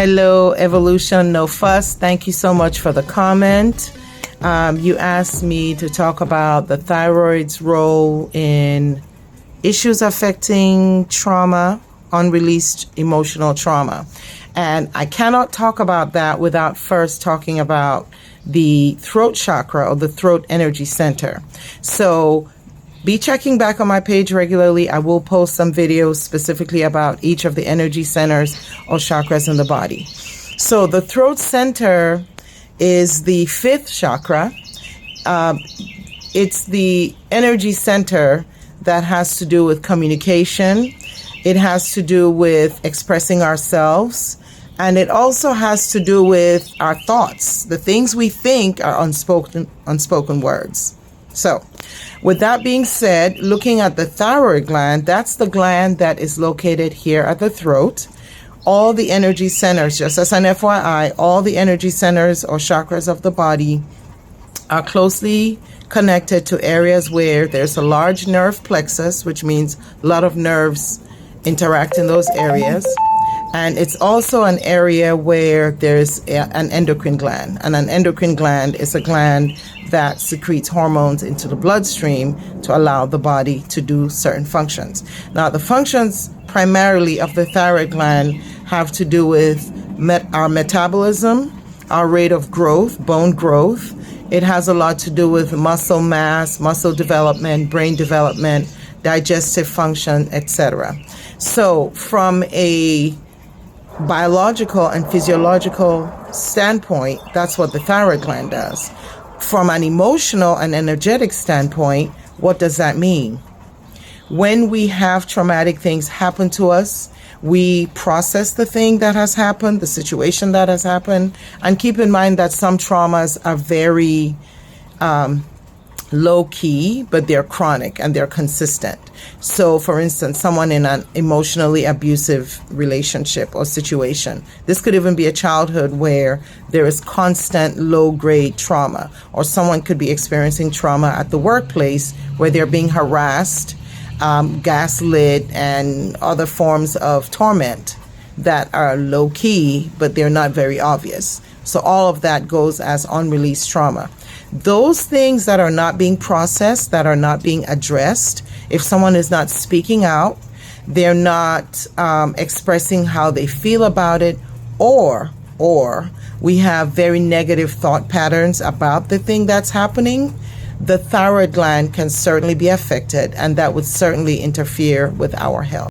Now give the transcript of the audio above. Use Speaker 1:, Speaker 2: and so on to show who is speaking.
Speaker 1: Hello, Evolution No Fuss. Thank you so much for the comment. You asked me to talk about the thyroid's role in issues affecting trauma, unreleased emotional trauma. And I cannot talk about that without first talking about the throat chakra or the throat energy center. So be checking back on my page regularly. I will post some videos specifically about each of the energy centers or chakras in the body. So the throat center is the fifth chakra. It's the energy center that has to do with communication. It has to do with expressing ourselves. And it also has to do with our thoughts. The things we think are unspoken words. So with that being said, looking at the thyroid gland, that's the gland that is located here at the throat. All the energy centers, just as an FYI, all the energy centers or chakras of the body are closely connected to areas where there's a large nerve plexus, which means a lot of nerves interact in those areas. And it's also an area where there's an endocrine gland. And an endocrine gland is a gland that secretes hormones into the bloodstream to allow the body to do certain functions. Now, the functions primarily of the thyroid gland have to do with our metabolism, our rate of growth, bone growth. It has a lot to do with muscle mass, muscle development, brain development, digestive function, etc. So from a biological and physiological standpoint, that's what the thyroid gland does. From an emotional and energetic standpoint, what does that mean? When we have traumatic things happen to us, we process the thing that has happened, the situation that has happened, and keep in mind that some traumas are very low key, but they're chronic and they're consistent. So for instance, someone in an emotionally abusive relationship or situation, this could even be a childhood where there is constant low grade trauma, or someone could be experiencing trauma at the workplace where they're being harassed, gaslit, and other forms of torment that are low key, but they're not very obvious. So all of that goes as unreleased trauma. Those things that are not being processed, that are not being addressed, if someone is not speaking out, they're not expressing how they feel about it, or we have very negative thought patterns about the thing that's happening, the thyroid gland can certainly be affected, and that would certainly interfere with our health.